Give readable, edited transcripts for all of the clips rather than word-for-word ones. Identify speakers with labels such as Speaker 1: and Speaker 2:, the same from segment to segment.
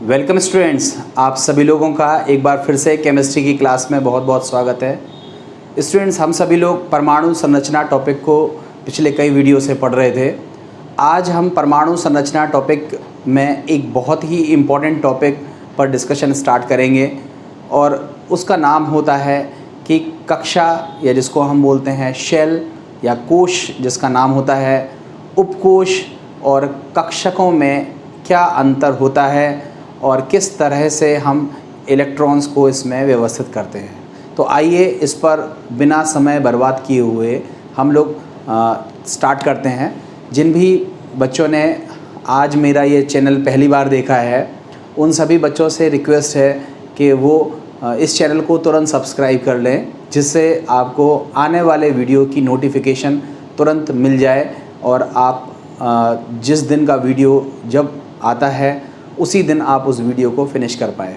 Speaker 1: Welcome students, आप सभी लोगों का एक बार फिर से केमिस्ट्री की क्लास में बहुत बहुत स्वागत है। स्टूडेंट्स, हम सभी लोग परमाणु संरचना टॉपिक को पिछले कई वीडियो से पढ़ रहे थे। आज हम परमाणु संरचना टॉपिक में एक बहुत ही इम्पॉर्टेंट टॉपिक पर डिस्कशन स्टार्ट करेंगे और उसका नाम होता है कि कक्षा, या जिसको हम बोलते हैं शेल या कोश, जिसका नाम होता है उपकोश, और कक्षकों में क्या अंतर होता है और किस तरह से हम इलेक्ट्रॉन्स को इसमें व्यवस्थित करते हैं। तो आइए इस पर बिना समय बर्बाद किए हुए हम लोग स्टार्ट करते हैं। जिन भी बच्चों ने आज मेरा ये चैनल पहली बार देखा है, उन सभी बच्चों से रिक्वेस्ट है कि वो इस चैनल को तुरंत सब्सक्राइब कर लें, जिससे आपको आने वाले वीडियो की नोटिफिकेशन तुरंत मिल जाए और आप जिस दिन का वीडियो जब आता है उसी दिन आप उस वीडियो को फिनिश कर पाएँ।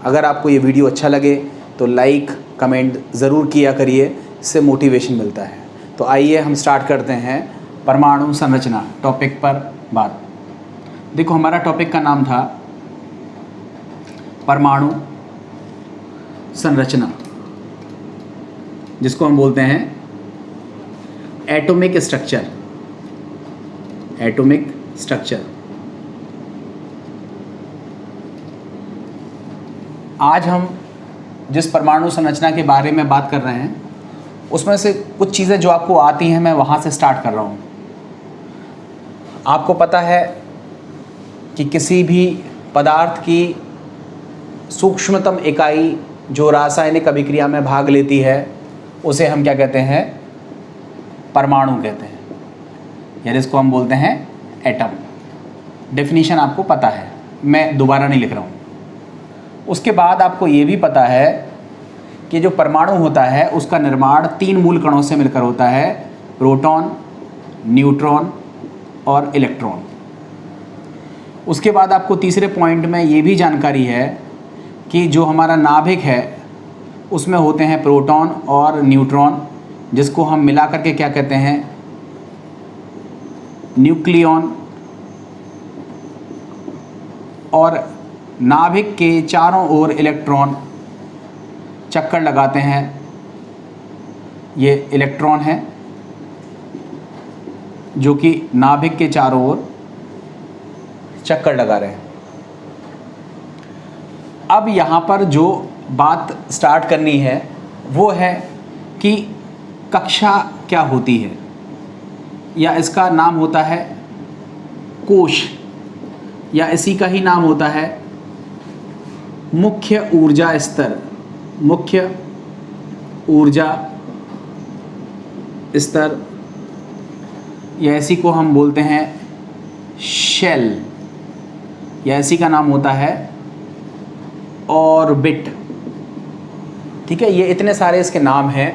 Speaker 1: अगर आपको ये वीडियो अच्छा लगे तो लाइक कमेंट ज़रूर किया करिए, इससे मोटिवेशन मिलता है। तो आइए हम स्टार्ट करते हैं परमाणु संरचना टॉपिक पर बात। देखो, हमारा टॉपिक का नाम था परमाणु संरचना, जिसको हम बोलते हैं एटॉमिक स्ट्रक्चर। Atomic structure. आज हम जिस परमाणु संरचना के बारे में बात कर रहे हैं, उसमें से कुछ चीज़ें जो आपको आती हैं मैं वहाँ से स्टार्ट कर रहा हूँ। आपको पता है कि किसी भी पदार्थ की सूक्ष्मतम इकाई जो रासायनिक अभिक्रिया में भाग लेती है, उसे हम क्या कहते हैं? परमाणु कहते हैं, या जिसको हम बोलते हैं एटम। डेफिनेशन आपको पता है, मैं दोबारा नहीं लिख रहा हूँ। उसके बाद आपको ये भी पता है कि जो परमाणु होता है उसका निर्माण 3 मूल कणों से मिलकर होता है: प्रोटॉन, न्यूट्रॉन और इलेक्ट्रॉन। उसके बाद आपको तीसरे पॉइंट में ये भी जानकारी है कि जो हमारा नाभिक है उसमें होते हैं प्रोटॉन और न्यूट्रॉन, जिसको हम मिला करके क्या कहते हैं? न्यूक्लियॉन। और नाभिक के चारों ओर इलेक्ट्रॉन चक्कर लगाते हैं, ये इलेक्ट्रॉन है जो कि नाभिक के चारों ओर चक्कर लगा रहे हैं। अब यहाँ पर जो बात स्टार्ट करनी है वो है कि कक्षा क्या होती है, या इसका नाम होता है कोश, या इसी का ही नाम होता है मुख्य ऊर्जा स्तर। मुख्य ऊर्जा स्तर, या इसी को हम बोलते हैं शेल, या इसी का नाम होता है ऑर्बिट। ठीक है, ये इतने सारे इसके नाम हैं।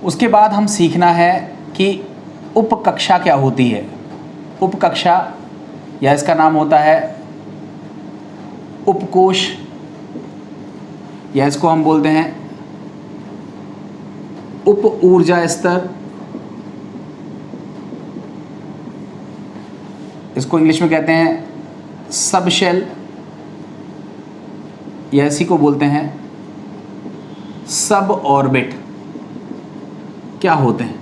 Speaker 1: उसके बाद हम सीखना है कि उपकक्षा क्या होती है। उपकक्षा, या इसका नाम होता है उपकोश, या इसको हम बोलते हैं उप ऊर्जा स्तर। इसको इंग्लिश में कहते हैं सब शेल, या इसी को बोलते हैं सब ऑर्बिट। क्या होते हैं?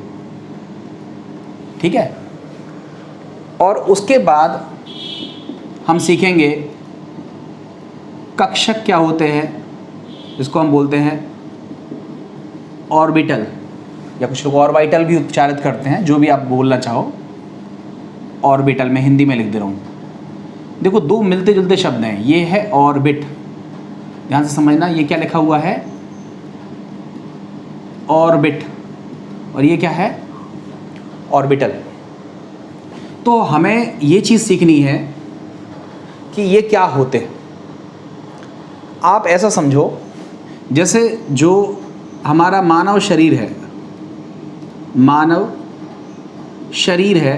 Speaker 1: ठीक है। और उसके बाद हम सीखेंगे कक्षक क्या होते हैं, जिसको हम बोलते हैं ऑर्बिटल, या कुछ लोग ऑर्बिटल भी उच्चारित करते हैं, जो भी आप बोलना चाहो। ऑर्बिटल में हिंदी में लिख दे रहा हूँ। देखो, 2 मिलते जुलते शब्द हैं। ये है ऑर्बिट, ध्यान से समझना, ये क्या लिखा हुआ है? ऑर्बिट। और ये क्या है? ऑर्बिटल। तो हमें ये चीज़ सीखनी है कि ये क्या होते हैं। आप ऐसा समझो जैसे जो हमारा मानव शरीर है, मानव शरीर है,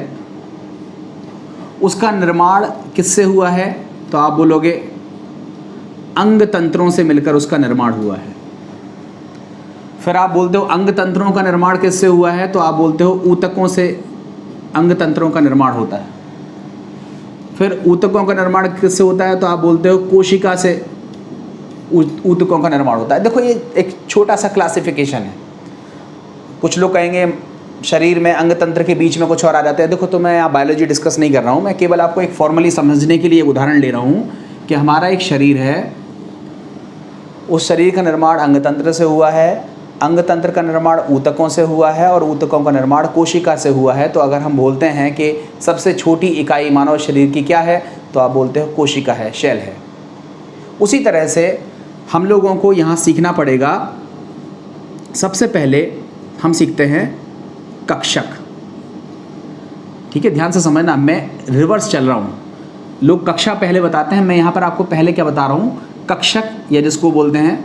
Speaker 1: उसका निर्माण किससे हुआ है? तो आप बोलोगे अंग तंत्रों से मिलकर उसका निर्माण हुआ है। फिर आप बोलते हो अंग तंत्रों का निर्माण किससे हुआ है? तो आप बोलते हो ऊतकों से अंग तंत्रों का निर्माण होता है। फिर ऊतकों का निर्माण किससे होता है? तो आप बोलते हो कोशिका से ऊतकों का निर्माण होता है। देखो ये एक छोटा सा क्लासिफिकेशन है। कुछ लोग कहेंगे शरीर में अंग तंत्र के बीच में कुछ और आ जाते हैं। देखो तो मैं यहाँ बायोलॉजी डिस्कस नहीं कर रहा हूँ, मैं केवल आपको एक फॉर्मली समझने के लिए उदाहरण ले रहा हूँ कि हमारा एक शरीर है, उस शरीर का निर्माण अंग तंत्र से हुआ है, अंग तंत्र का निर्माण ऊतकों से हुआ है और ऊतकों का निर्माण कोशिका से हुआ है। तो अगर हम बोलते हैं कि सबसे छोटी इकाई मानव शरीर की क्या है, तो आप बोलते हो कोशिका है, शेल है। उसी तरह से हम लोगों को यहाँ सीखना पड़ेगा। सबसे पहले हम सीखते हैं कक्षक। ठीक है, ध्यान से समझना, मैं रिवर्स चल रहा हूँ। लोग कक्षा पहले बताते हैं, मैं यहाँ पर आपको पहले क्या बता रहा हूँ, कक्षक या जिसको बोलते हैं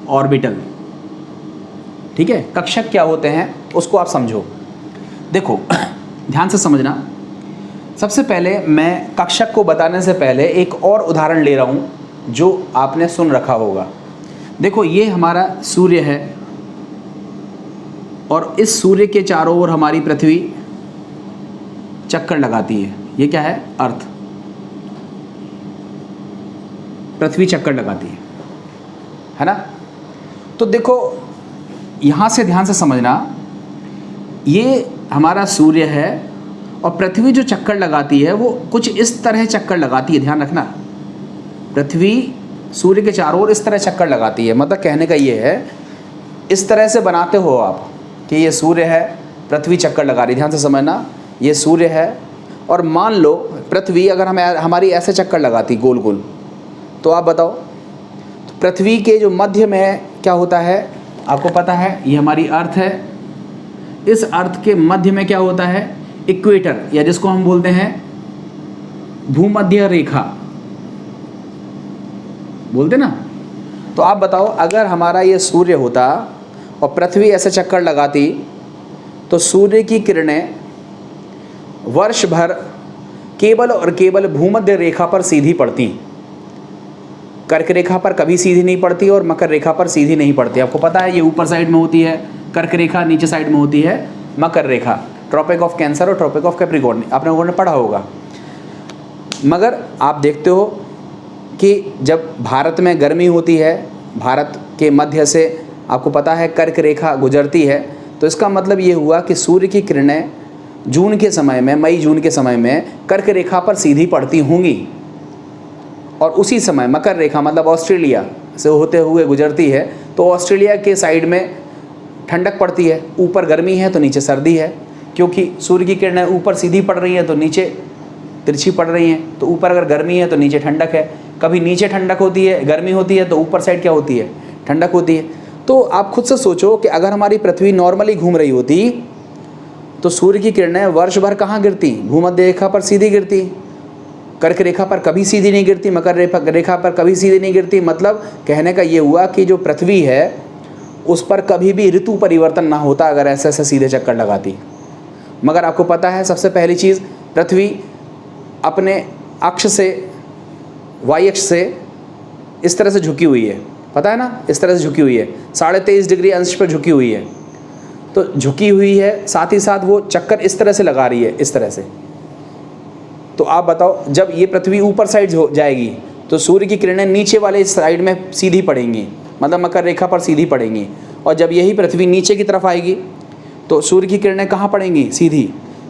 Speaker 1: ऑर्बिटल। ठीक है, कक्षक क्या होते हैं उसको आप समझो। देखो ध्यान से समझना। सबसे पहले मैं कक्षक को बताने से पहले एक और उदाहरण ले रहा हूँ जो आपने सुन रखा होगा। देखो ये हमारा सूर्य है और इस सूर्य के चारों ओर हमारी पृथ्वी चक्कर लगाती है। ये क्या है? अर्थ। पृथ्वी चक्कर लगाती है ना? तो देखो यहाँ से ध्यान से समझना, ये हमारा सूर्य है और पृथ्वी जो चक्कर लगाती है वो कुछ इस तरह चक्कर लगाती है। ध्यान रखना, पृथ्वी सूर्य के चारों ओर इस तरह चक्कर लगाती है। मतलब कहने का ये है, इस तरह से बनाते हो आप कि ये सूर्य है, पृथ्वी चक्कर लगा रही। ध्यान से समझना, ये सूर्य है और मान लो पृथ्वी अगर हमारी ऐसे चक्कर लगाती गोल गोल, तो आप बताओ, तो पृथ्वी के जो मध्य में क्या होता है आपको पता है, ये हमारी अर्थ है। इस अर्थ के मध्य में क्या होता है? इक्वेटर, या जिसको हम बोलते हैं भूमध्य रेखा बोलते ना। तो आप बताओ, अगर हमारा ये सूर्य होता और पृथ्वी ऐसे चक्कर लगाती, तो सूर्य की किरणें वर्ष भर केवल और केवल भूमध्य रेखा पर सीधी पड़ती, कर्क रेखा पर कभी सीधी नहीं पड़ती और मकर रेखा पर सीधी नहीं पड़ती। आपको पता है ये ऊपर साइड में होती है कर्क रेखा, नीचे साइड में होती है मकर रेखा, ट्रॉपिक ऑफ कैंसर और ट्रॉपिक ऑफ कैप्रिकॉर्न, आपने लोगों ने पढ़ा होगा। मगर आप देखते हो कि जब भारत में गर्मी होती है, भारत के मध्य से आपको पता है कर्क रेखा गुजरती है, तो इसका मतलब ये हुआ कि सूर्य की किरणें जून के समय में, मई जून के समय में कर्क रेखा पर सीधी पड़ती होंगी और उसी समय मकर रेखा मतलब ऑस्ट्रेलिया से होते हुए गुजरती है, तो ऑस्ट्रेलिया के साइड में ठंडक पड़ती है। ऊपर गर्मी है तो नीचे सर्दी है, क्योंकि सूर्य की किरणें ऊपर सीधी पड़ रही हैं तो नीचे तिरछी पड़ रही हैं। तो ऊपर अगर गर्मी है तो नीचे ठंडक है, कभी नीचे ठंडक होती है, गर्मी होती है, तो ऊपर साइड क्या होती है? ठंडक होती है। तो आप खुद से सोचो कि अगर हमारी पृथ्वी नॉर्मली घूम रही होती तो सूर्य की किरणें वर्ष भर कहाँ गिरती? भूमध्य रेखा पर सीधी गिरती, कर्क रेखा पर कभी सीधी नहीं गिरती, मकर रेखा पर कभी सीधी नहीं गिरती। मतलब कहने का ये हुआ कि जो पृथ्वी है उस पर कभी भी ऋतु परिवर्तन ना होता अगर ऐसे ऐसे सीधे चक्कर लगाती। मगर आपको पता है सबसे पहली चीज़, पृथ्वी अपने अक्ष से, वाई अक्ष से इस तरह से झुकी हुई है, पता है ना, इस तरह से झुकी हुई है, 23.5 डिग्री अंश पर झुकी हुई है। तो झुकी हुई है, साथ ही साथ वो चक्कर इस तरह से लगा रही है, इस तरह से। तो आप बताओ, जब ये पृथ्वी ऊपर साइड हो जाएगी तो सूर्य की किरणें नीचे वाले साइड में सीधी पड़ेंगी, मतलब मकर रेखा पर सीधी पड़ेंगी। और जब यही पृथ्वी नीचे की तरफ आएगी तो सूर्य की किरणें कहाँ पड़ेंगी? सीधी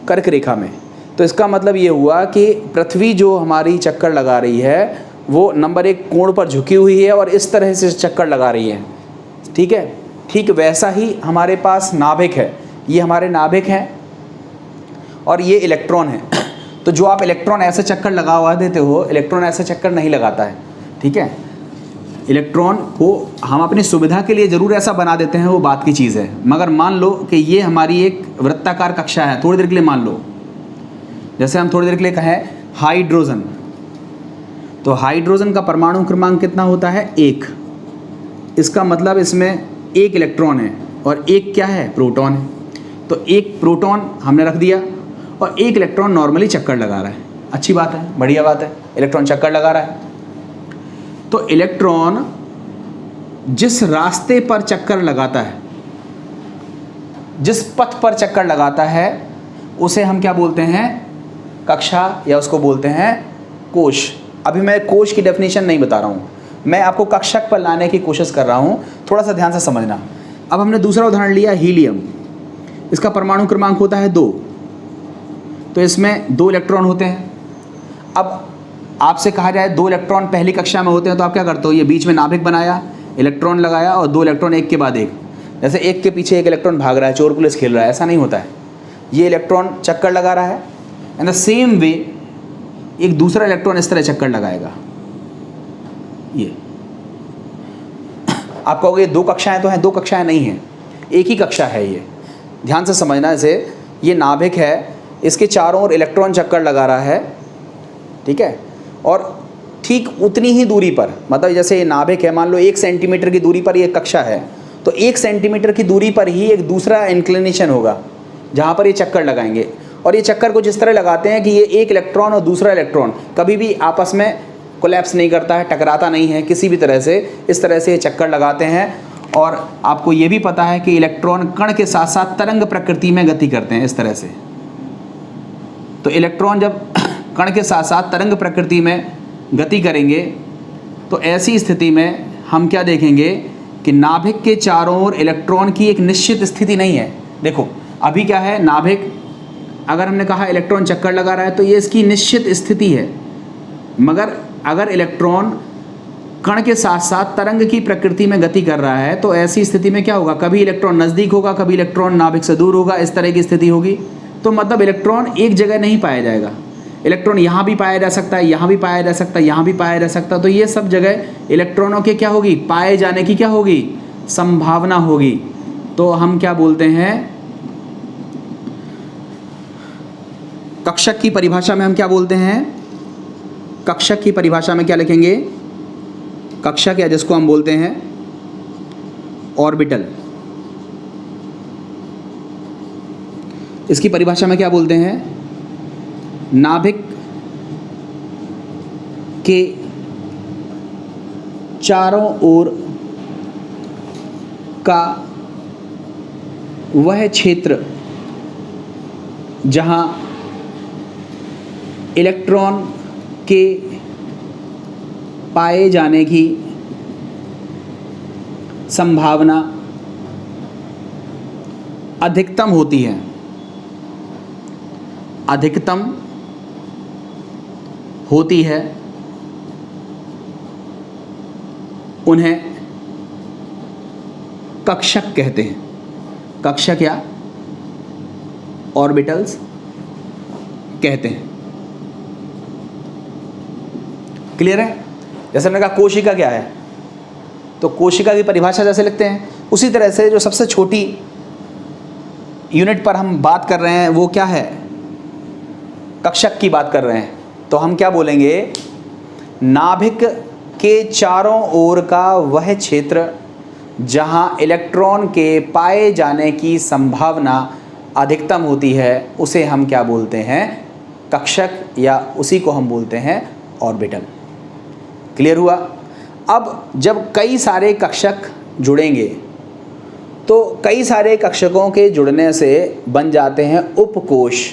Speaker 1: कर्क रेखा में। तो इसका मतलब ये हुआ कि पृथ्वी जो हमारी चक्कर लगा रही है वो नंबर 1 कोण पर झुकी हुई है और इस तरह से चक्कर लगा रही है। ठीक है, ठीक वैसा ही हमारे पास नाभिक है। ये हमारे नाभिक हैं और ये इलेक्ट्रॉन है। तो जो आप इलेक्ट्रॉन ऐसे चक्कर लगा देते हो, इलेक्ट्रॉन ऐसे चक्कर नहीं लगाता है। ठीक है, इलेक्ट्रॉन को हम अपनी सुविधा के लिए ज़रूर ऐसा बना देते हैं, वो बात की चीज़ है। मगर मान लो कि ये हमारी एक वृत्ताकार कक्षा है, थोड़ी देर के लिए मान लो, जैसे हम थोड़ी देर के लिए कहें हाइड्रोजन, तो हाइड्रोजन का परमाणु क्रमांक कितना होता है? 1। इसका मतलब इसमें 1 इलेक्ट्रॉन है और 1 क्या है? प्रोटॉन है। तो 1 प्रोटॉन हमने रख दिया और 1 इलेक्ट्रॉन नॉर्मली चक्कर लगा रहा है। अच्छी बात है, बढ़िया बात है, इलेक्ट्रॉन चक्कर लगा रहा है। तो इलेक्ट्रॉन जिस रास्ते पर चक्कर लगाता है, जिस पथ पर चक्कर लगाता है, उसे हम क्या बोलते हैं? कक्षा या उसको बोलते हैं कोश। अभी मैं कोश की डेफिनेशन नहीं बता रहा हूँ, मैं आपको कक्षक पर लाने की कोशिश कर रहा हूँ, थोड़ा सा ध्यान से समझना। अब हमने दूसरा उदाहरण लिया हीलियम, इसका परमाणु क्रमांक होता है 2, तो इसमें 2 इलेक्ट्रॉन होते हैं। अब आपसे कहा जाए 2 इलेक्ट्रॉन पहली कक्षा में होते हैं तो आप क्या करते हो, ये बीच में नाभिक बनाया, इलेक्ट्रॉन लगाया और 2 इलेक्ट्रॉन एक के बाद एक, जैसे एक के पीछे एक इलेक्ट्रॉन भाग रहा है, चोर पुलिस खेल रहा है, ऐसा नहीं होता है। ये इलेक्ट्रॉन चक्कर लगा रहा है, इन द सेम वे एक दूसरा इलेक्ट्रॉन इस तरह चक्कर लगाएगा। ये आप कहोगे 2 कक्षाएं तो हैं, 2 कक्षाएं नहीं हैं, एक ही कक्षा है। ये ध्यान से समझना। इसे ये नाभिक है, इसके चारों ओर इलेक्ट्रॉन चक्कर लगा रहा है, ठीक है, और ठीक उतनी ही दूरी पर, मतलब जैसे ये नाभिक है, मान लो 1 सेंटीमीटर की दूरी पर ये कक्षा है, तो 1 सेंटीमीटर की दूरी पर ही एक दूसरा इंक्लिनेशन होगा जहाँ पर ये चक्कर लगाएंगे। और ये चक्कर कुछ इस तरह लगाते हैं कि ये एक इलेक्ट्रॉन और दूसरा इलेक्ट्रॉन कभी भी आपस में कोलैप्स नहीं करता है, टकराता नहीं है किसी भी तरह से। इस तरह से ये चक्कर लगाते हैं। और आपको ये भी पता है कि इलेक्ट्रॉन कण के साथ साथ तरंग प्रकृति में गति करते हैं, इस तरह से। तो इलेक्ट्रॉन जब कण के साथ साथ तरंग प्रकृति में गति करेंगे तो ऐसी स्थिति में हम क्या देखेंगे कि नाभिक के चारों ओर इलेक्ट्रॉन की एक निश्चित स्थिति नहीं है। देखो अभी क्या है, नाभिक अगर हमने कहा इलेक्ट्रॉन चक्कर लगा रहा है तो ये इसकी निश्चित स्थिति है, मगर अगर इलेक्ट्रॉन कण के साथ साथ तरंग की प्रकृति में गति कर रहा है तो ऐसी स्थिति में क्या होगा, कभी इलेक्ट्रॉन नज़दीक होगा, कभी इलेक्ट्रॉन नाभिक से दूर होगा, इस तरह की स्थिति होगी। तो मतलब इलेक्ट्रॉन एक जगह नहीं पाया जाएगा, इलेक्ट्रॉन यहाँ भी पाया जा सकता है, यहाँ भी पाया जा सकता है, यहाँ भी पाया जा सकता है। तो ये सब जगह इलेक्ट्रॉनों के क्या होगी, पाए जाने की क्या होगी, संभावना होगी। तो हम क्या बोलते हैं, कक्षक की परिभाषा में हम क्या बोलते हैं, कक्षक की परिभाषा में क्या लिखेंगे, कक्षक या जिसको हम बोलते हैं ऑर्बिटल, इसकी परिभाषा में क्या बोलते हैं, नाभिक के चारों ओर का वह क्षेत्र जहां इलेक्ट्रॉन के पाए जाने की संभावना अधिकतम होती है, अधिकतम होती है, उन्हें कक्षक कहते हैं। कक्षक या ऑर्बिटल्स कहते हैं। क्लियर है? जैसे मैंने कहा कोशिका क्या है, तो कोशिका की परिभाषा जैसे लिखते हैं उसी तरह से जो सबसे छोटी यूनिट पर हम बात कर रहे हैं वो क्या है, कक्षक की बात कर रहे हैं। तो हम क्या बोलेंगे, नाभिक के चारों ओर का वह क्षेत्र जहां इलेक्ट्रॉन के पाए जाने की संभावना अधिकतम होती है उसे हम क्या बोलते हैं, कक्षक, या उसी को हम बोलते हैं ऑर्बिटल। क्लियर हुआ? अब जब कई सारे कक्षक जुड़ेंगे तो कई सारे कक्षकों के जुड़ने से बन जाते हैं उपकोश,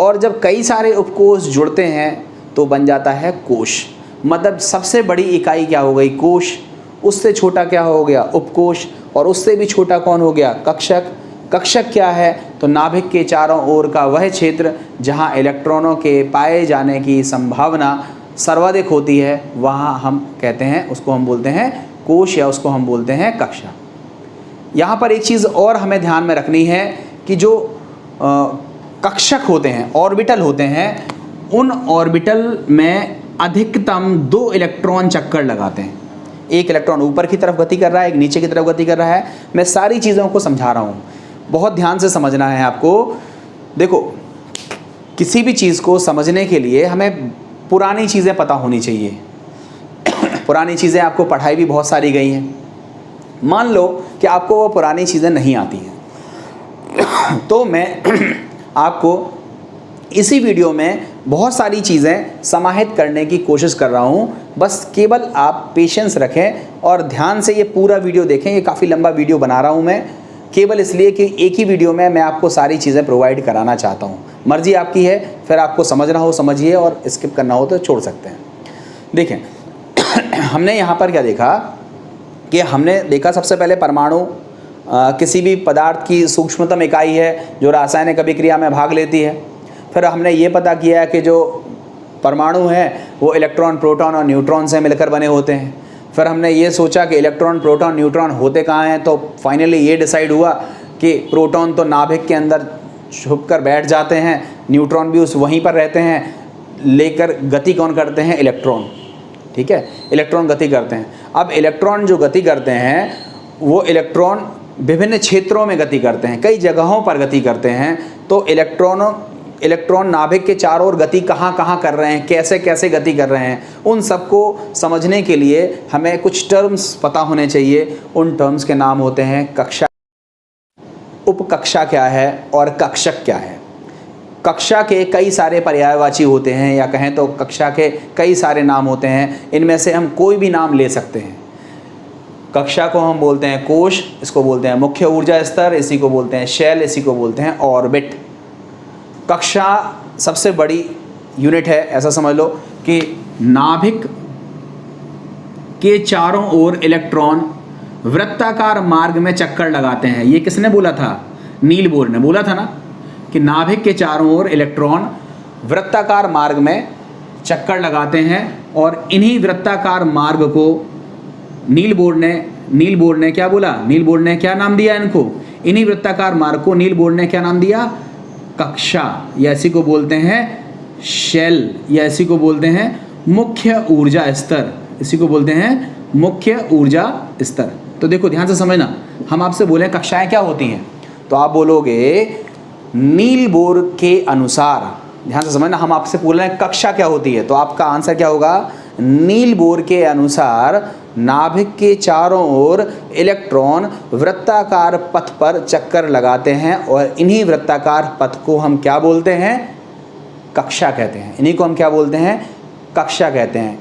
Speaker 1: और जब कई सारे उपकोश जुड़ते हैं तो बन जाता है कोश। मतलब सबसे बड़ी इकाई क्या हो गई, कोश, उससे छोटा क्या हो गया, उपकोश, और उससे भी छोटा कौन हो गया, कक्षक। कक्षक क्या है, तो नाभिक के चारों ओर का वह क्षेत्र जहां इलेक्ट्रॉनों के पाए जाने की संभावना सर्वाधिक होती है, वहाँ हम कहते हैं, उसको हम बोलते हैं कोश, या उसको हम बोलते हैं कक्षा। यहाँ पर एक चीज़ और हमें ध्यान में रखनी है कि जो कक्षक होते हैं, ऑर्बिटल होते हैं, उन ऑर्बिटल में अधिकतम 2 इलेक्ट्रॉन चक्कर लगाते हैं। एक इलेक्ट्रॉन ऊपर की तरफ गति कर रहा है, एक नीचे की तरफ गति कर रहा है। मैं सारी चीज़ों को समझा रहा हूँ, बहुत ध्यान से समझना है आपको। देखो, किसी भी चीज़ को समझने के लिए हमें पुरानी चीज़ें पता होनी चाहिए। पुरानी चीज़ें आपको पढ़ाई भी बहुत सारी गई हैं। मान लो कि आपको वो पुरानी चीज़ें नहीं आती हैं तो मैं आपको इसी वीडियो में बहुत सारी चीज़ें समाहित करने की कोशिश कर रहा हूँ। बस केवल आप पेशेंस रखें और ध्यान से ये पूरा वीडियो देखें। ये काफ़ी लंबा वीडियो बना रहा हूँ मैं, केवल इसलिए कि एक ही वीडियो में मैं आपको सारी चीज़ें प्रोवाइड कराना चाहता हूँ। मर्जी आपकी है, फिर आपको समझना हो समझिए और स्किप करना हो तो छोड़ सकते हैं। देखें हमने यहाँ पर क्या देखा कि हमने देखा सबसे पहले परमाणु किसी भी पदार्थ की सूक्ष्मतम इकाई है जो रासायनिक अभिक्रिया में भाग लेती है। फिर हमने ये पता किया कि जो परमाणु हैं वो इलेक्ट्रॉन, प्रोटॉन और न्यूट्रॉन से मिलकर बने होते हैं। फिर हमने ये सोचा कि इलेक्ट्रॉन, प्रोटॉन, न्यूट्रॉन होते कहाँ हैं, तो फाइनली ये डिसाइड हुआ कि प्रोटॉन तो नाभिक के अंदर छुप कर बैठ जाते हैं, न्यूट्रॉन भी उस वहीं पर रहते हैं, लेकर गति कौन करते हैं, इलेक्ट्रॉन। ठीक है, इलेक्ट्रॉन गति करते हैं। अब इलेक्ट्रॉन जो गति करते हैं वो इलेक्ट्रॉन विभिन्न क्षेत्रों में गति करते हैं, कई जगहों पर गति करते हैं। तो इलेक्ट्रॉन नाभिक के चारों ओर गति कहाँ कहाँ कर रहे हैं, कैसे कैसे गति कर रहे हैं, उन सबको समझने के लिए हमें कुछ टर्म्स पता होने चाहिए। उन टर्म्स के नाम होते हैं कक्षा, उपकक्षा क्या है और कक्षक क्या है। कक्षा के कई सारे पर्यायवाची होते हैं, या कहें तो कक्षा के कई सारे नाम होते हैं। इनमें से हम कोई भी नाम ले सकते हैं। कक्षा को हम बोलते हैं कोश, इसको बोलते हैं मुख्य ऊर्जा स्तर, इसी को बोलते हैं शेल, इसी को बोलते हैं ऑर्बिट। कक्षा सबसे बड़ी यूनिट है, ऐसा समझ लो कि नाभिक के चारों ओर इलेक्ट्रॉन वृत्ताकार मार्ग में चक्कर लगाते हैं। ये किसने बोला था, नील बोर ने बोला था ना कि नाभिक के चारों ओर इलेक्ट्रॉन वृत्ताकार मार्ग में चक्कर लगाते हैं। और इन्हीं वृत्ताकार मार्ग को नील बोर ने क्या बोला, नील बोर ने क्या नाम दिया इनको, इन्हीं वृत्ताकार मार्ग को नील बोर ने क्या नाम दिया, कक्षा, या इसी को बोलते हैं शेल, या इसी को बोलते हैं मुख्य ऊर्जा स्तर, इसी को बोलते हैं मुख्य ऊर्जा स्तर। तो देखो ध्यान से समझना, हम आपसे बोले कक्षाएं क्या होती हैं, तो आप बोलोगे नील बोर के अनुसार, ध्यान से समझना, हम आपसे पूछ रहे हैं कक्षा क्या होती है, तो आपका आंसर क्या होगा, नील बोर के अनुसार नाभिक के चारों ओर इलेक्ट्रॉन वृत्ताकार पथ पर चक्कर लगाते हैं और इन्हीं वृत्ताकार पथ को हम क्या बोलते हैं, कक्षा कहते हैं। इन्हीं को हम क्या बोलते हैं, कक्षा कहते हैं।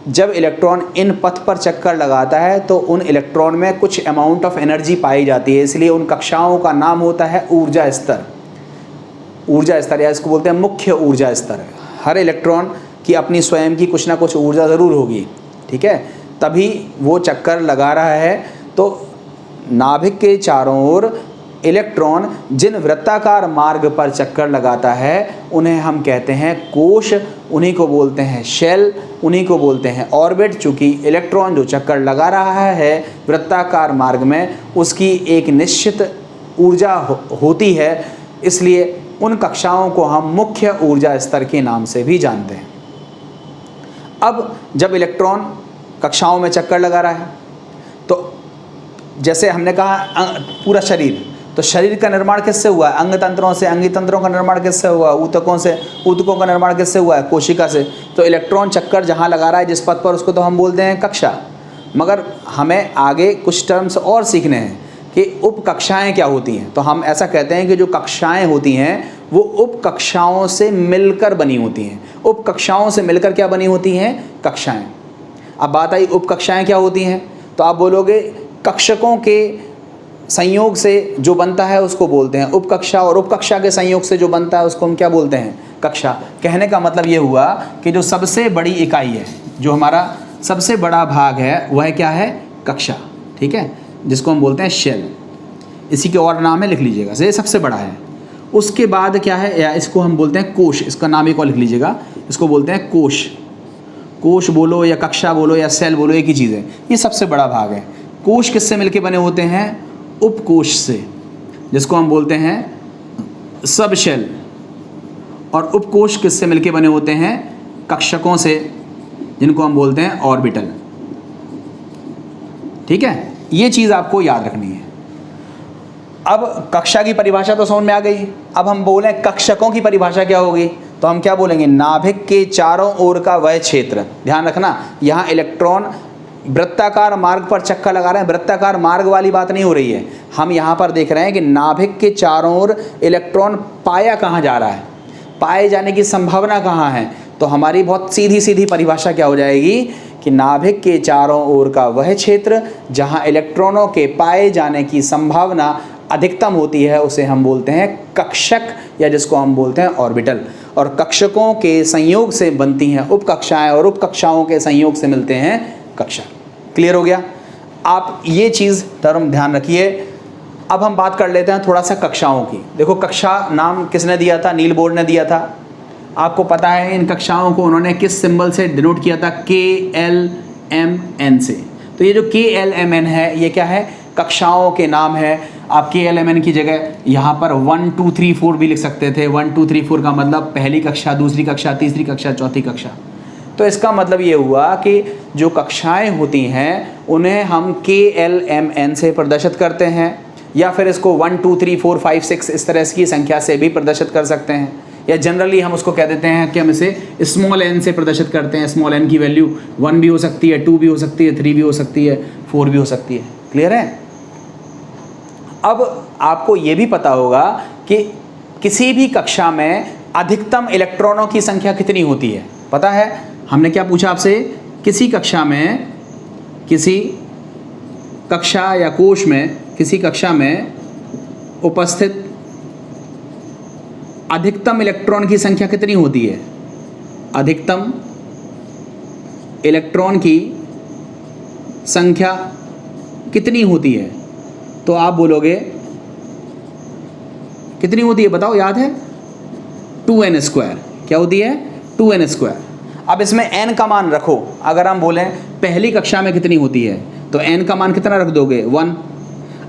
Speaker 1: जब इलेक्ट्रॉन इन पथ पर चक्कर लगाता है तो उन इलेक्ट्रॉन में कुछ अमाउंट ऑफ एनर्जी पाई जाती है, इसलिए उन कक्षाओं का नाम होता है ऊर्जा स्तर। ऊर्जा स्तर, या इसको बोलते हैं मुख्य ऊर्जा स्तर। हर इलेक्ट्रॉन की अपनी स्वयं की कुछ ना कुछ ऊर्जा ज़रूर होगी, ठीक है, तभी वो चक्कर लगा रहा है। तो नाभिक के चारों ओर इलेक्ट्रॉन जिन वृत्ताकार मार्ग पर चक्कर लगाता है उन्हें हम कहते हैं कोश, उन्हीं को बोलते हैं शेल, उन्हीं को बोलते हैं ऑर्बिट। चूँकि इलेक्ट्रॉन जो चक्कर लगा रहा है वृत्ताकार मार्ग में, उसकी एक निश्चित ऊर्जा होती है, इसलिए उन कक्षाओं को हम मुख्य ऊर्जा स्तर के नाम से भी जानते हैं। अब जब इलेक्ट्रॉन कक्षाओं में चक्कर लगा रहा है तो जैसे हमने कहा पूरा शरीर, तो शरीर का निर्माण किससे हुआ है, अंग तंत्रों से। अंग तंत्रों का निर्माण किससे हुआ, ऊतकों से। ऊतकों का निर्माण किससे हुआ है, कोशिका से। तो इलेक्ट्रॉन चक्कर जहाँ लगा रहा है जिस पथ पर, उसको तो हम बोलते हैं कक्षा। मगर हमें आगे कुछ टर्म्स और सीखने हैं कि उपकक्षाएं क्या होती हैं। तो हम ऐसा कहते हैं कि जो कक्षाएं होती हैं वो उपकक्षाओं से मिलकर बनी होती हैं। उपकक्षाओं से मिलकर क्या बनी होती हैं, कक्षाएं। अब बात आई उपकक्षाएं क्या होती हैं, तो आप बोलोगे कक्षकों के संयोग से जो बनता है उसको बोलते हैं उपकक्षा, और उपकक्षा के संयोग से जो बनता है उसको हम क्या बोलते हैं, कक्षा। कहने का मतलब ये हुआ कि जो सबसे बड़ी इकाई है, जो हमारा सबसे बड़ा भाग है, वह क्या है, कक्षा, ठीक है, जिसको हम बोलते हैं शेल। इसी के और नाम है, लिख लीजिएगा, ये सबसे बड़ा है। उसके बाद क्या है, या इसको हम बोलते हैं कोश, इसका नाम एक और लिख लीजिएगा, इसको बोलते हैं कोश। कोश बोलो या कक्षा बोलो या सेल बोलो, एक ही चीज़ है। ये सबसे बड़ा भाग है। कोश किससे मिलके बने होते हैं, उपकोश से, जिसको हम बोलते हैं सब शेल। और उपकोश किससे मिलके बने होते हैं, कक्षकों से, जिनको हम बोलते हैं ऑर्बिटल। ठीक है, ये चीज़ आपको याद रखनी है। अब कक्षा की परिभाषा तो समझ में आ गई। अब हम बोलें कक्षकों की परिभाषा क्या होगी, तो हम क्या बोलेंगे, नाभिक के चारों ओर का वह क्षेत्र। ध्यान रखना, यहाँ इलेक्ट्रॉन वृत्ताकार मार्ग पर चक्कर लगा रहे हैं, वृत्ताकार मार्ग वाली बात नहीं हो रही है। हम यहाँ पर देख रहे हैं कि नाभिक के चारों ओर इलेक्ट्रॉन पाया कहाँ जा रहा है, पाए जाने की संभावना कहाँ है। तो हमारी बहुत सीधी सीधी परिभाषा क्या हो जाएगी कि नाभिक के चारों ओर का वह क्षेत्र जहाँ इलेक्ट्रॉनों के पाए जाने की संभावना अधिकतम होती है उसे हम बोलते हैं कक्षक, या जिसको हम बोलते हैं ऑर्बिटल। और कक्षकों के संयोग से बनती हैं उपकक्षाएं और उपकक्षाओं के संयोग से मिलते हैं कक्षा। क्लियर हो गया? आप ये चीज़ टर्म ध्यान रखिए। अब हम बात कर लेते हैं थोड़ा सा कक्षाओं की। देखो, कक्षा नाम किसने दिया था? नील बोर्ड ने दिया था। आपको पता है इन कक्षाओं को उन्होंने किस सिंबल से डिनोट किया था? KLMN से। तो ये जो KLMN है ये क्या है? कक्षाओं के नाम है। आप KLMN की जगह यहाँ पर 1 2 3 4 भी लिख सकते थे। 1 2 3 4 का मतलब पहली कक्षा, दूसरी कक्षा, तीसरी कक्षा, चौथी कक्षा। तो इसका मतलब ये हुआ कि जो कक्षाएं होती हैं उन्हें हम KLMN से प्रदर्शित करते हैं, या फिर इसको 1 2 3 4 5 6 इस तरह की संख्या से भी प्रदर्शित कर सकते हैं, या जनरली हम उसको कह देते हैं कि हम इसे स्मॉल n से प्रदर्शित करते हैं। स्मॉल n की वैल्यू 1 भी हो सकती है, 2 भी हो सकती है, 3 भी हो सकती है, 4 भी हो सकती है। क्लियर है? अब आपको ये भी पता होगा कि किसी भी कक्षा में अधिकतम इलेक्ट्रॉनों की संख्या कितनी होती है। पता है? हमने क्या पूछा आपसे? किसी कक्षा में, किसी कक्षा या कोश में, किसी कक्षा में उपस्थित अधिकतम इलेक्ट्रॉन की संख्या कितनी होती है? अधिकतम इलेक्ट्रॉन की संख्या कितनी होती है? तो आप बोलोगे कितनी होती है? बताओ, याद है? 2n²। क्या होती है? 2n²। अब इसमें n का मान रखो। अगर हम बोलें पहली कक्षा में कितनी होती है, तो n का मान कितना रख दोगे? 1।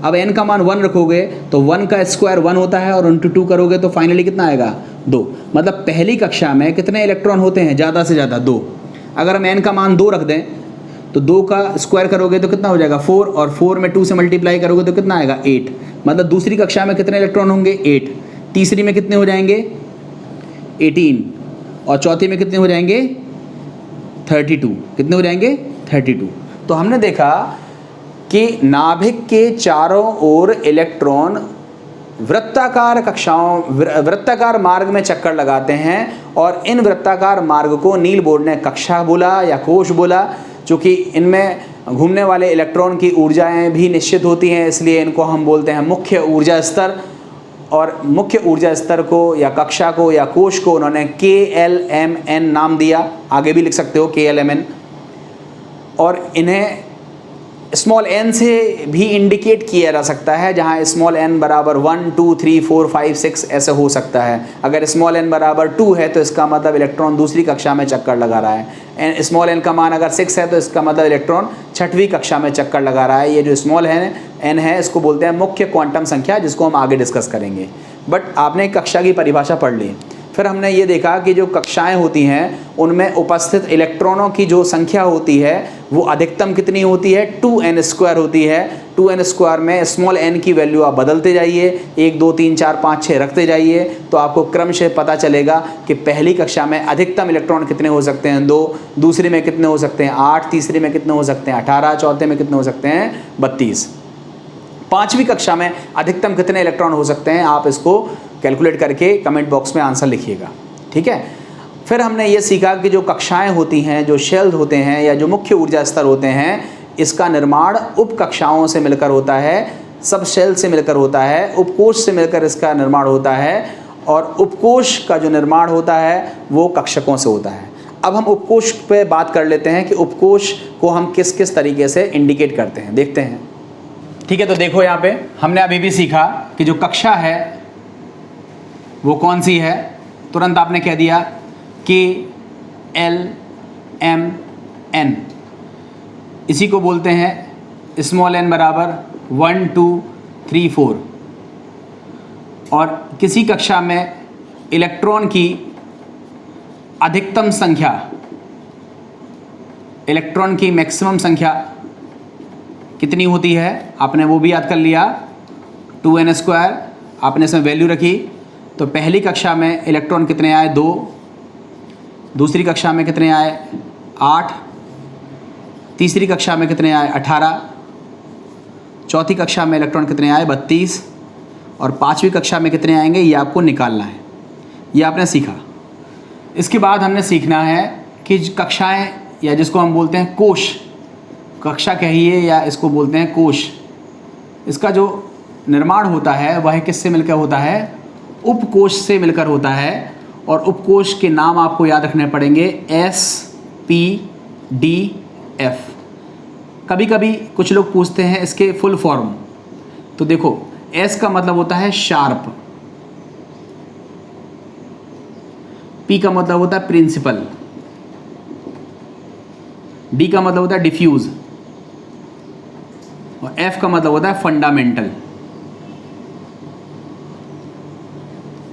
Speaker 1: अब n का मान 1 रखोगे तो 1 का स्क्वायर 1 होता है, और इंटू 2 करोगे तो फाइनली कितना आएगा? 2। मतलब पहली कक्षा में कितने इलेक्ट्रॉन होते हैं? ज़्यादा से ज़्यादा 2। अगर हम n का मान 2 रख दें तो 2 का स्क्वायर करोगे तो कितना हो जाएगा? 4, और 4 में 2 से मल्टीप्लाई करोगे तो कितना आएगा? 8। मतलब दूसरी कक्षा में कितने इलेक्ट्रॉन होंगे? 8। तीसरी में कितने हो जाएंगे? 18। और चौथी में कितने हो जाएंगे? 32। कितने हो जाएंगे? 32। तो हमने देखा कि नाभिक के चारों ओर इलेक्ट्रॉन वृत्ताकार कक्षाओं, वृत्ताकार मार्ग में चक्कर लगाते हैं, और इन वृत्ताकार मार्ग को नील बोर्ड ने कक्षा बोला या कोश बोला। चूँकि इनमें घूमने वाले इलेक्ट्रॉन की ऊर्जाएं भी निश्चित होती हैं, इसलिए इनको हम बोलते हैं मुख्य ऊर्जा स्तर। और मुख्य ऊर्जा स्तर को या कक्षा को या कोश को उन्होंने KLMN नाम दिया। आगे भी लिख सकते हो KLMN। और इन्हें स्मॉल n से भी इंडिकेट किया जा सकता है, जहाँ स्मॉल n बराबर 1 2 3 4 5 6 ऐसे हो सकता है। अगर स्मॉल n बराबर 2 है तो इसका मतलब इलेक्ट्रॉन दूसरी कक्षा में चक्कर लगा रहा है। स्मॉल n का मान अगर 6 है तो इसका मतलब इलेक्ट्रॉन छठवीं कक्षा में चक्कर लगा रहा है। ये जो स्मॉल n है इसको बोलते हैं मुख्य क्वांटम संख्या, जिसको हम आगे डिस्कस करेंगे। बट आपने कक्षा की परिभाषा पढ़ ली। फिर हमने ये देखा कि जो कक्षाएं होती हैं उनमें उपस्थित इलेक्ट्रॉनों की जो संख्या होती है वो अधिकतम कितनी होती है? 2n² होती है। 2n² में स्मॉल n की वैल्यू आप बदलते जाइए, 1 2 3 4 5 6 रखते जाइए, तो आपको क्रम से पता चलेगा कि पहली कक्षा में अधिकतम इलेक्ट्रॉन कितने हो सकते हैं? 2। दूसरी में कितने हो सकते हैं? 8। तीसरी में कितने हो सकते हैं? 18। चौथे में कितने हो सकते हैं? 32। पाँचवीं कक्षा में अधिकतम कितने इलेक्ट्रॉन हो सकते हैं? आप इसको कैलकुलेट करके कमेंट बॉक्स में आंसर लिखिएगा। ठीक है? फिर हमने ये सीखा कि जो कक्षाएं होती हैं, जो शेल होते हैं या जो मुख्य ऊर्जा स्तर होते हैं, इसका निर्माण उप कक्षाओं से मिलकर होता है, सब शेल से मिलकर होता है, उपकोश से मिलकर इसका निर्माण होता है, और उपकोश का जो निर्माण होता है वो कक्षकों से होता है। अब हम उपकोश पे बात कर लेते हैं कि उपकोश को हम किस किस तरीके से इंडिकेट करते हैं, देखते हैं। ठीक है, तो देखो यहाँ पे हमने अभी भी सीखा कि जो कक्षा है वो कौन सी है। तुरंत आपने कह दिया KLMN, इसी को बोलते हैं स्मॉल n बराबर 1 2 3 4। और किसी कक्षा में इलेक्ट्रॉन की अधिकतम संख्या, इलेक्ट्रॉन की मैक्सिमम संख्या कितनी होती है? आपने वो भी याद कर लिया, 2n²। आपने इसमें वैल्यू रखी, तो पहली कक्षा में इलेक्ट्रॉन कितने आए? 2। दूसरी कक्षा में कितने आए? 8। तीसरी कक्षा में कितने आए? 18। चौथी कक्षा में इलेक्ट्रॉन कितने आए? 32। और पाँचवीं कक्षा में कितने आएंगे ये आपको निकालना है। ये आपने सीखा। इसके बाद हमने सीखना है कि कक्षाएं, या जिसको हम बोलते हैं कोश, कक्षा कहिए या इसको बोलते हैं कोश, इसका जो निर्माण होता है वह किससे मिलकर होता है? उपकोष से मिलकर होता है। और उपकोष के नाम आपको याद रखने पड़ेंगे, SPDF। कभी कभी कुछ लोग पूछते हैं इसके फुल फॉर्म, तो देखो S का मतलब होता है शार्प, P का मतलब होता है प्रिंसिपल, D का मतलब होता है डिफ्यूज, और F का मतलब होता है फंडामेंटल।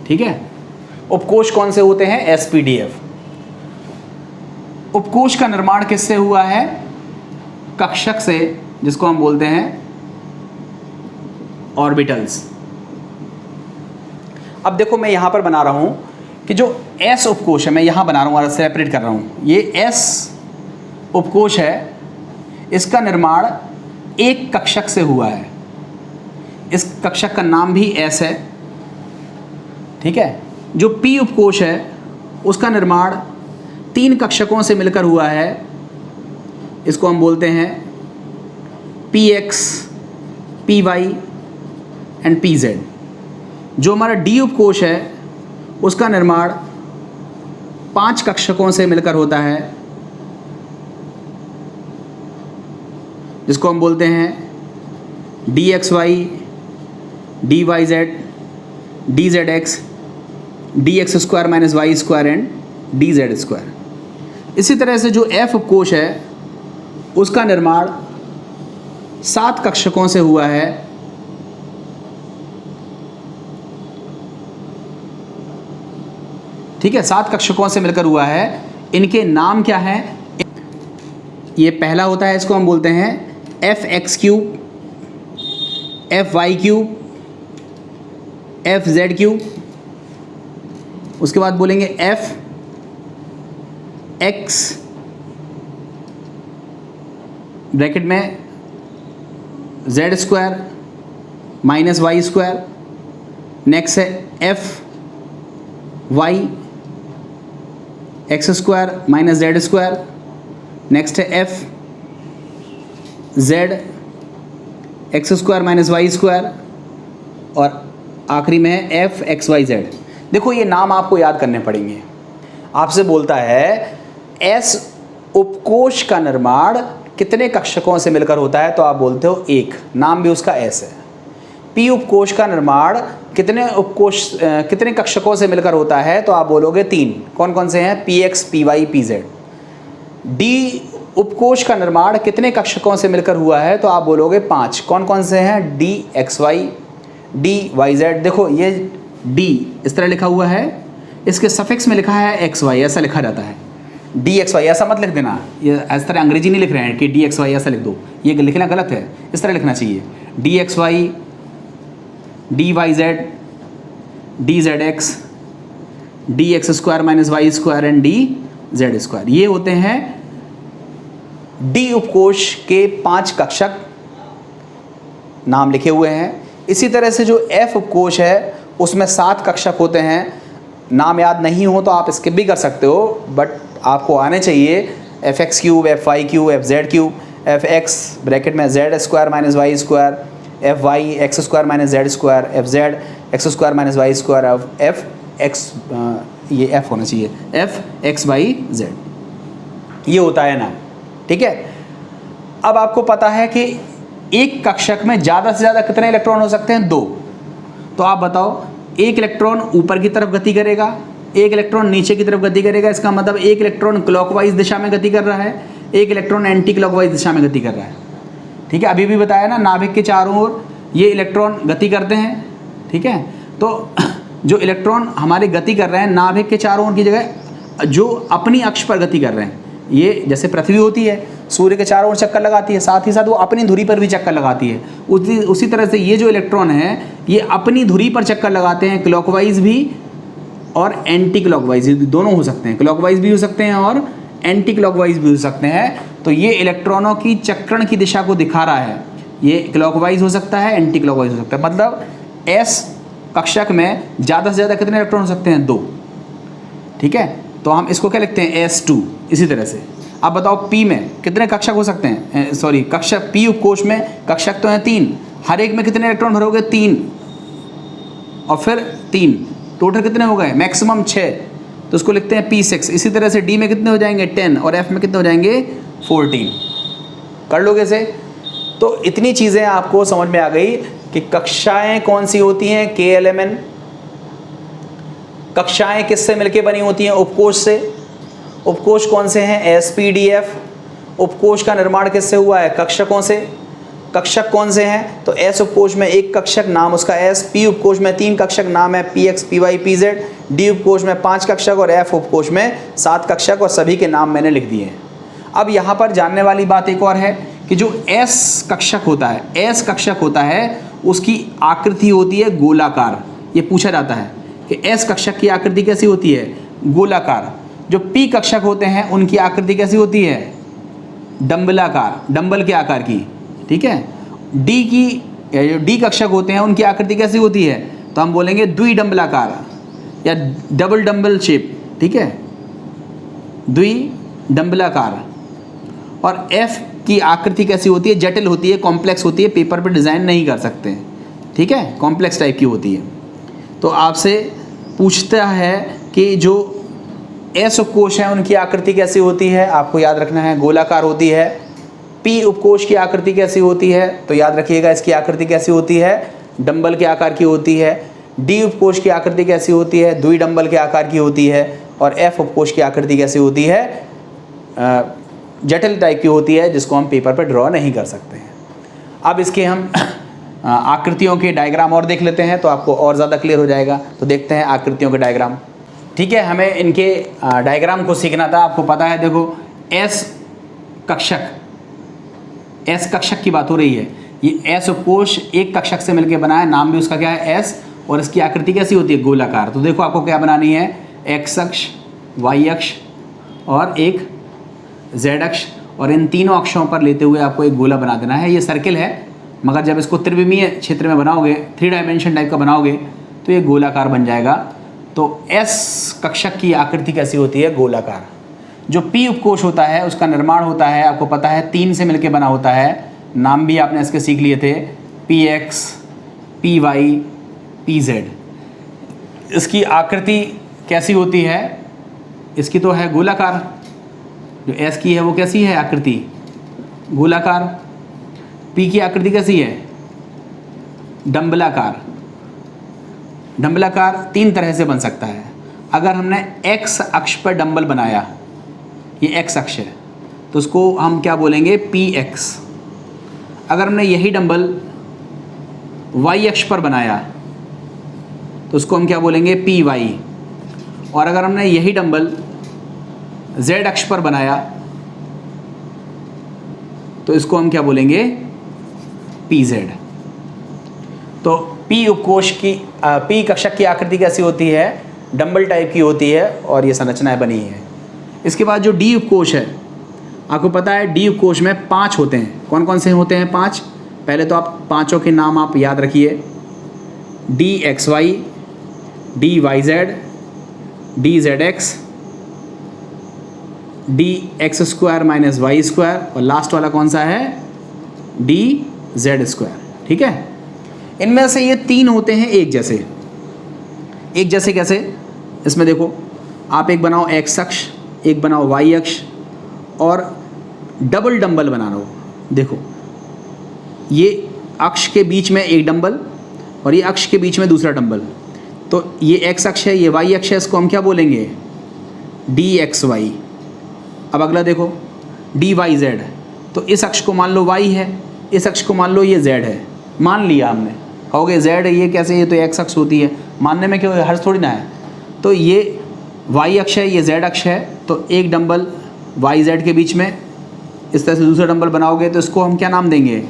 Speaker 1: ठीक है। उपकोष कौन से होते हैं? SPDF। उपकोष का निर्माण किससे हुआ है? कक्षक से, जिसको हम बोलते हैं ऑर्बिटल्स। अब देखो मैं यहां पर बना रहा हूं कि जो S उपकोष है, मैं यहां बना रहा हूं और सेपरेट कर रहा हूं, ये S उपकोष है, इसका निर्माण एक कक्षक से हुआ है। इस कक्षक का नाम भी S है। ठीक है। जो P उपकोष है उसका निर्माण 3 कक्षकों से मिलकर हुआ है, इसको हम बोलते हैं PX, PY एंड PZ। जो हमारा D उपकोष है उसका निर्माण 5 कक्षकों से मिलकर होता है, जिसको हम बोलते हैं DXY, DYZ, DZX, dx square minus Y square and dz square. इसी तरह से जो F उपकोष है उसका निर्माण 7 कक्षकों से हुआ है, ठीक है, 7 कक्षकों से मिलकर हुआ है। इनके नाम क्या हैं? ये पहला होता है, इसको हम बोलते हैं fx cube, fy cube, fz cube. उसके बाद बोलेंगे f x ब्रैकेट में z square minus Y square. Next है f y X square minus Z square. Next है f z X square minus Y square. और आखिरी में है f x y z। देखो ये नाम आपको याद करने पड़ेंगे। आपसे बोलता है S उपकोष का निर्माण कितने कक्षकों से मिलकर होता है, तो आप बोलते हो 1, नाम भी उसका S है। P उपकोष का निर्माण कितने कक्षकों से मिलकर होता है, तो आप बोलोगे 3। कौन कौन से हैं? PX, PY, PZ। D उपकोष का निर्माण कितने कक्षकों से मिलकर हुआ है, तो आप बोलोगे 5। कौन कौन से हैं? DXY, DYZ। देखो ये D इस तरह लिखा हुआ है, इसके सफिक्स में लिखा है XY, ऐसा लिखा जाता है। DXY ऐसा मत लिख देना, ये इस तरह अंग्रेजी नहीं लिख रहे हैं कि DXY ऐसा लिख दो, ये लिखना गलत है। इस तरह लिखना चाहिए DXY, DYZ, DZX, DX square minus Y square and DZ square. ये होते हैं D उपकोष के 5 कक्षक, नाम लिखे हुए हैं। इसी तरह से जो F उपकोष है उसमें 7 कक्षक होते हैं। नाम याद नहीं हो तो आप स्किप भी कर सकते हो, बट आपको आने चाहिए fx cube, fy cube, fz cube, fx bracket में z square minus Y square, fy X square minus Z square, fz X square minus Y square, fx ये f होना चाहिए, f x y z। ये होता है नाम। ठीक है। अब आपको पता है कि एक कक्षक में ज़्यादा से ज़्यादा कितने इलेक्ट्रॉन हो सकते हैं? 2। तो आप बताओ, एक इलेक्ट्रॉन ऊपर की तरफ गति करेगा, एक इलेक्ट्रॉन नीचे की तरफ गति करेगा। इसका मतलब एक इलेक्ट्रॉन क्लॉकवाइज दिशा में गति कर रहा है, एक इलेक्ट्रॉन एंटी क्लॉकवाइज दिशा में गति कर रहा है। ठीक है। अभी भी बताया ना, नाभिक के चारों ओर ये इलेक्ट्रॉन गति करते हैं। ठीक है। तो जो इलेक्ट्रॉन हमारे गति कर रहे हैं नाभिक के चारों ओर की जगह, जो अपनी अक्ष पर गति कर रहे हैं, ये जैसे पृथ्वी होती है सूर्य के चारों ओर चक्कर लगाती है, साथ ही साथ वो अपनी धुरी पर भी चक्कर लगाती है। उसी तरह से ये जो इलेक्ट्रॉन है ये अपनी धुरी पर चक्कर लगाते हैं, क्लॉकवाइज भी और एंटी क्लॉकवाइज, दोनों हो सकते हैं। क्लॉकवाइज भी हो सकते हैं और एंटी क्लॉकवाइज भी हो सकते हैं। तो ये इलेक्ट्रॉनों की चक्रण की दिशा को दिखा रहा है। ये क्लॉकवाइज हो सकता है, एंटी क्लॉकवाइज हो सकता है। मतलब S कक्षक में ज़्यादा से ज़्यादा कितने इलेक्ट्रॉन हो सकते हैं? 2। ठीक है। तो हम इसको क्या लिखते हैं? S2। इसी तरह से अब बताओ P में कितने कक्षक हो सकते हैं? सॉरी, कक्षक P उपकोष में कक्षक तो हैं 3, हर एक में कितने इलेक्ट्रॉन भरोगे? 3 और फिर 3, टोटल कितने हो गए? मैक्सिमम 6, तो उसको लिखते हैं P6। इसी तरह से D में कितने हो जाएंगे? 10 और F में कितने हो जाएंगे? 14। कर लोगे इसे? तो इतनी चीज़ें आपको समझ में आ गई कि कक्षाएं कौन सी होती हैं, KLMN। कक्षाएं किससे मिलके बनी होती हैं? उपकोष से। उपकोष कौन से हैं? SPDF। उपकोष का निर्माण किससे हुआ है? कक्षकों से। कक्षक कौन से हैं? तो S उपकोष में 1 कक्षक, नाम उसका S। P उपकोष में 3 कक्षक, नाम है PX, PY, PZ। D उपकोष में 5 कक्षक और F उपकोष में 7 कक्षक, और सभी के नाम मैंने लिख दिए हैं। अब यहाँ पर जानने वाली बात एक और है कि जो S कक्षक होता है, S कक्षक होता है, उसकी आकृति होती है गोलाकार। ये पूछा जाता है कि S कक्षक की आकृति कैसी होती है? गोलाकार। जो P कक्षक होते हैं उनकी आकृति कैसी होती है? डंबलाकार, डंबल के आकार की। ठीक है। D कक्षक होते हैं उनकी आकृति कैसी होती है? तो हम बोलेंगे द्विडंबलाकार या डबल डंबल शेप। ठीक है, द्विडंबलाकार। और F की आकृति कैसी होती है? जटिल होती है, कॉम्प्लेक्स होती है, पेपर पे डिज़ाइन नहीं कर सकते। ठीक है, कॉम्प्लेक्स टाइप की होती है। तो आपसे पूछता है कि जो S उपकोष है उनकी आकृति कैसी होती है? आपको याद रखना है, गोलाकार होती है। P उपकोष की आकृति कैसी होती है? तो याद रखिएगा, इसकी आकृति कैसी होती है? डंबल के आकार की होती है। D उपकोष की आकृति कैसी होती है? द्विडंबल के आकार की होती है। और F उपकोष की आकृति कैसी होती है? जटिल टाइप की होती है, जिसको हम पेपर पर ड्रॉ नहीं कर सकते हैं। अब इसके हम आकृतियों के डायग्राम और देख लेते हैं तो आपको और ज़्यादा क्लियर हो जाएगा। तो देखते हैं आकृतियों के डायग्राम। ठीक है, हमें इनके डायग्राम को सीखना था। आपको पता है, देखो S कक्षक की बात हो रही है। ये S उपकोष 1 कक्षक से मिलकर बना है, नाम भी उसका क्या है? S। और इसकी आकृति कैसी होती है? गोलाकार। तो देखो आपको क्या बनानी है? X अक्ष, Y अक्ष और एक Z अक्ष, और इन तीनों अक्षों पर लेते हुए आपको एक गोला बना देना है। ये सर्किल है, मगर जब इसको त्रिविमीय क्षेत्र में बनाओगे, 3 डायमेंशन टाइप का बनाओगे, तो ये गोलाकार बन जाएगा। तो S कक्षक की आकृति कैसी होती है? गोलाकार। जो P उपकोष होता है उसका निर्माण होता है, आपको पता है, 3 से मिलकर बना होता है। नाम भी आपने इसके सीख लिए थे, PX, PY, PZ। इसकी आकृति कैसी होती है? इसकी तो है गोलाकार। जो S की है वो कैसी है आकृति? गोलाकार। P की आकृति कैसी है? डंबलाकार। डंबलाकार 3 तरह से बन सकता है। अगर हमने X अक्ष पर डंबल बनाया, ये X अक्ष है, तो उसको हम क्या बोलेंगे? PX। अगर हमने यही डंबल Y अक्ष पर बनाया तो उसको हम क्या बोलेंगे? PY। और अगर हमने यही डंबल Z अक्ष पर बनाया तो इसको हम क्या बोलेंगे? PZ। तो P उपकोष की P कक्षक की आकृति कैसी होती है? डंबल टाइप की होती है, और ये संरचनाएं बनी है। इसके बाद जो D उपकोष है, आपको पता है D उपकोष में 5 होते हैं। कौन कौन से होते हैं? 5। पहले तो आप पांचों के नाम आप याद रखिए। DXY, DYZ, DZX, DX² - Y², और लास्ट वाला कौन सा है? DZ²। ठीक है, इनमें से ये 3 होते हैं एक जैसे। एक जैसे कैसे? इसमें देखो, आप एक बनाओ X अक्ष, एक बनाओ Y अक्ष, और डबल डंबल बनाना हो। देखो, ये अक्ष के बीच में एक डंबल और ये अक्ष के बीच में दूसरा डंबल। तो ये X अक्ष है, ये Y अक्ष है, इसको हम क्या बोलेंगे? DXY। अब अगला देखो, DYZ। तो इस अक्ष को मान लो Y है, इस अक्ष को मान लो ये Z है। मान लिया हमने। कहोगे Z ये कैसे? ये तो X अक्ष होती है। मानने में क्यों हर्ष थोड़ी ना है। तो ये Y अक्ष है, ये Z अक्ष है, तो एक डंबल YZ के बीच में इस तरह से दूसरा डंबल बनाओगे तो इसको हम क्या नाम देंगे?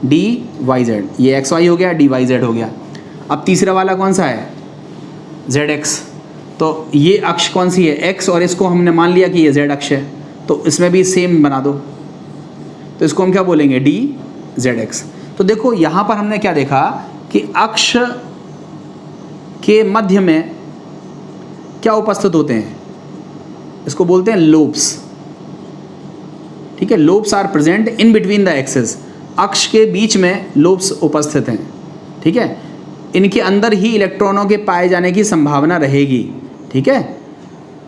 Speaker 1: DYZ। ये XY हो गया, DYZ हो गया। अब तीसरा वाला कौन सा है? ZX। तो ये अक्ष कौन सी है? X, और इसको हमने मान लिया कि ये Z अक्ष है, तो इसमें भी सेम बना दो। तो इसको हम क्या बोलेंगे? DZX। तो देखो यहाँ पर हमने क्या देखा कि अक्ष के मध्य में क्या उपस्थित होते हैं? इसको बोलते हैं लोब्स। ठीक है, lobes are present in between the axes. अक्ष के बीच में लोब्स उपस्थित हैं, ठीक है। इनके अंदर ही इलेक्ट्रॉनों के पाए जाने की संभावना रहेगी, ठीक है।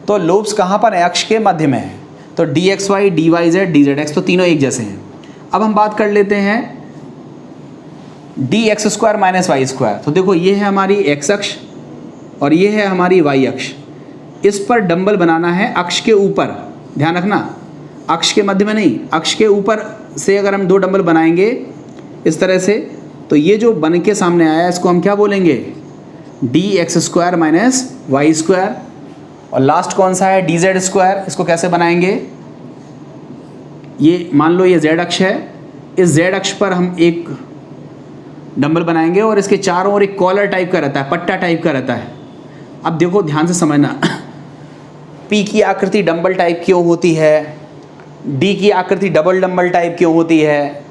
Speaker 1: तो लोब्स कहाँ पर है? अक्ष के मध्य में है। तो dxy, dyz, dzx तो तीनों एक जैसे हैं। अब हम बात कर लेते हैं dx square minus Y square. तो देखो ये है हमारी x अक्ष और ये है हमारी y अक्ष। इस पर डंबल बनाना है अक्ष के ऊपर, ध्यान रखना, अक्ष के मध्य में नहीं, अक्ष के ऊपर से अगर हम 2 डंबल बनाएंगे इस तरह से, तो ये जो बन के सामने आया इसको हम क्या बोलेंगे? dx square minus Y square. और लास्ट कौन सा है? dz square. इसको कैसे बनाएंगे? ये मान लो ये z अक्ष है, इस z अक्ष पर हम एक डंबल बनाएंगे और इसके चारों ओर एक कॉलर टाइप का रहता है, पट्टा टाइप का रहता है। अब देखो ध्यान से समझना, P की आकृति डंबल टाइप क्यों होती है, D की आकृति डबल डंबल टाइप क्यों होती है,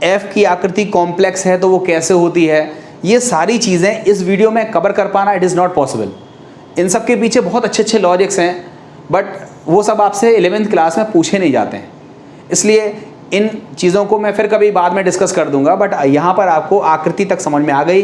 Speaker 1: F की आकृति कॉम्प्लेक्स है तो वो कैसे होती है, ये सारी चीज़ें इस वीडियो में कवर कर पाना इट इज़ नॉट पॉसिबल। इन सब के पीछे बहुत अच्छे अच्छे लॉजिक्स हैं, बट वो सब आपसे 11th क्लास में पूछे नहीं जाते हैं, इसलिए इन चीज़ों को मैं फिर कभी बाद में डिस्कस कर दूंगा। बट यहाँ पर आपको आकृति तक समझ में आ गई।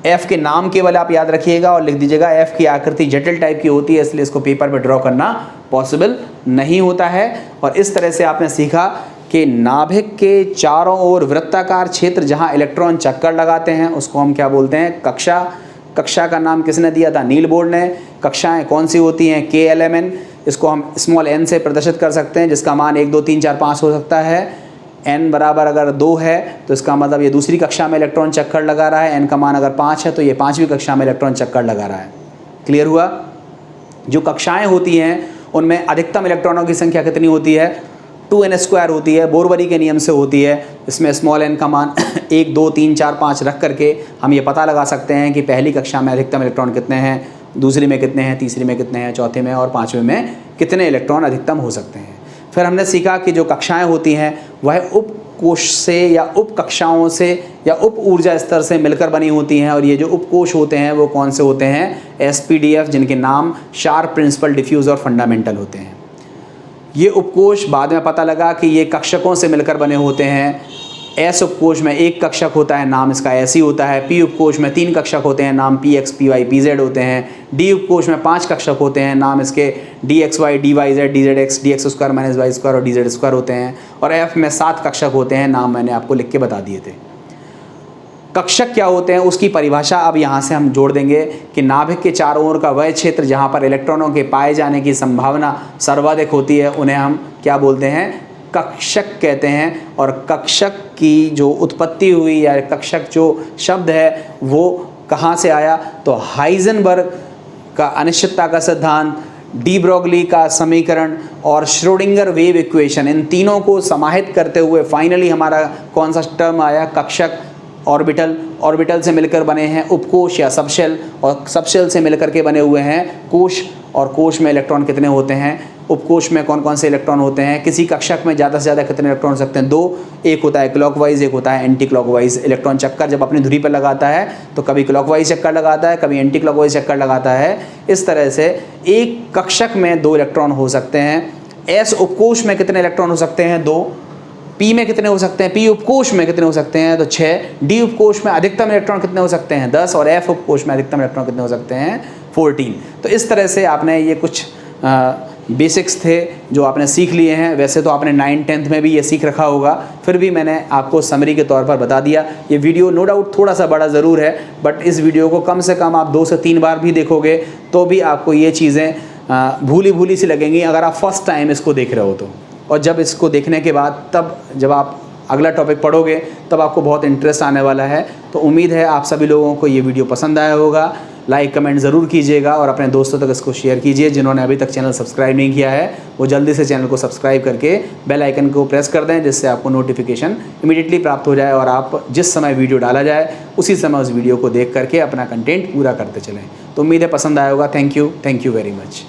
Speaker 1: F के नाम केवल आप याद रखिएगा और लिख दीजिएगा F की आकृति जटिल टाइप की होती है, इसलिए इसको पेपर पे ड्रॉ करना पॉसिबल नहीं होता है। और इस तरह से आपने सीखा कि नाभिक के चारों ओर वृत्ताकार क्षेत्र जहाँ इलेक्ट्रॉन चक्कर लगाते हैं उसको हम क्या बोलते हैं? कक्षा। कक्षा का नाम किसने दिया था? नील बोर्ड ने। कक्षाएं कौन सी होती हैं? KLMN। इसको हम स्मॉल n से प्रदर्शित कर सकते हैं, जिसका मान 1 2 3 4 5 हो सकता है। n बराबर अगर 2 है तो इसका मतलब ये दूसरी कक्षा में इलेक्ट्रॉन चक्कर लगा रहा है। n का मान अगर 5 है तो ये 5वीं कक्षा में इलेक्ट्रॉन चक्कर लगा रहा है। क्लियर हुआ? जो कक्षाएं होती हैं उनमें अधिकतम इलेक्ट्रॉनों की संख्या कितनी होती है? 2n स्क्वायर होती है, बोरवरी के नियम से होती है। इसमें स्मॉल n का मान 1 2 3 4 5 रख करके हम ये पता लगा सकते हैं कि पहली कक्षा में अधिकतम इलेक्ट्रॉन कितने हैं, दूसरी में कितने हैं, तीसरी में कितने हैं, चौथे में और पाँचवें में कितने इलेक्ट्रॉन अधिकतम हो सकते हैं। फिर हमने सीखा कि जो कक्षाएं होती हैं वह उपकोश से या उप कक्षाओं से या उप ऊर्जा स्तर से मिलकर बनी होती हैं। और ये जो उपकोश होते हैं वो कौन से होते हैं? SPDF, जिनके नाम शार्प, प्रिंसिपल, डिफ्यूज और फंडामेंटल होते हैं। ये उपकोश बाद में पता लगा कि ये कक्षकों से मिलकर बने होते हैं। S उपकोश में 1 कक्षक होता है, नाम इसका S ही होता है। P उपकोश में 3 कक्षक होते हैं, नाम PX, PY, PZ होते हैं। D उपकोश में 5 कक्षक होते हैं, नाम इसके DXY, DYZ, DZX, DX square minus Y square और DZ स्क्वायर होते हैं। और F में 7 कक्षक होते हैं, नाम मैंने आपको लिख के बता दिए थे। कक्षक क्या होते हैं उसकी परिभाषा अब यहाँ से हम जोड़ देंगे कि नाभिक के चारों ओर का वह क्षेत्र जहाँ पर इलेक्ट्रॉनों के पाए जाने की संभावना सर्वाधिक होती है उन्हें हम क्या बोलते हैं? कक्षक कहते हैं। और कक्षक की जो उत्पत्ति हुई या कक्षक जो शब्द है वो कहाँ से आया? तो हाइजेनबर्ग का अनिश्चितता का सिद्धांत, डी ब्रोगली का समीकरण और श्रोडिंगर वेव इक्वेशन, इन तीनों को समाहित करते हुए फाइनली हमारा कौन सा टर्म आया? कक्षक। ऑर्बिटल, ऑर्बिटल से मिलकर बने हैं उपकोश या सबशेल, और सबशेल से मिलकर के बने हुए हैं कोश। और कोश में इलेक्ट्रॉन कितने होते हैं? उपकोश में कौन कौन से इलेक्ट्रॉन होते हैं? किसी कक्षक में ज़्यादा से ज़्यादा कितने इलेक्ट्रॉन हो सकते हैं? 2। एक होता है क्लॉकवाइज, एक होता है एंटी क्लॉकवाइज। इलेक्ट्रॉन चक्कर जब अपनी धुरी पर लगाता है तो कभी क्लॉकवाइज चक्कर लगाता है, कभी एंटी क्लॉकवाइज चक्कर लगाता है। इस तरह से एक कक्षक में 2 इलेक्ट्रॉन हो सकते हैं। S उपकोश में कितने इलेक्ट्रॉन हो सकते हैं? 2। P में कितने हो सकते हैं? P उपकोश में कितने हो सकते हैं? तो 6। D उपकोश में अधिकतम इलेक्ट्रॉन कितने हो सकते हैं? 10। और F उपकोश में अधिकतम इलेक्ट्रॉन कितने हो सकते हैं? 14। तो इस तरह से आपने ये कुछ बेसिक्स थे जो आपने सीख लिए हैं। वैसे तो आपने 9th 10th में भी ये सीख रखा होगा, फिर भी मैंने आपको समरी के तौर पर बता दिया। ये वीडियो नो डाउट थोड़ा सा बड़ा ज़रूर है, बट इस वीडियो को कम से कम आप 2 से 3 बार भी देखोगे तो भी आपको ये चीज़ें भूली भूली सी लगेंगी अगर आप फर्स्ट टाइम इसको देख रहे हो तो। और जब इसको देखने के बाद तब जब आप अगला टॉपिक पढ़ोगे तब आपको बहुत इंटरेस्ट आने वाला है। तो उम्मीद है आप सभी लोगों को ये वीडियो पसंद आया होगा। लाइक कमेंट ज़रूर कीजिएगा और अपने दोस्तों तक इसको शेयर कीजिए। जिन्होंने अभी तक चैनल सब्सक्राइब नहीं किया है वो जल्दी से चैनल को सब्सक्राइब करके बेल आइकन को प्रेस कर दें, जिससे आपको नोटिफिकेशन इमीडिएटली प्राप्त हो जाए और आप जिस समय वीडियो डाला जाए उसी समय उस वीडियो को देख करके अपना कंटेंट पूरा करते चलें। तो उम्मीद है पसंद आया होगा। Thank you very much.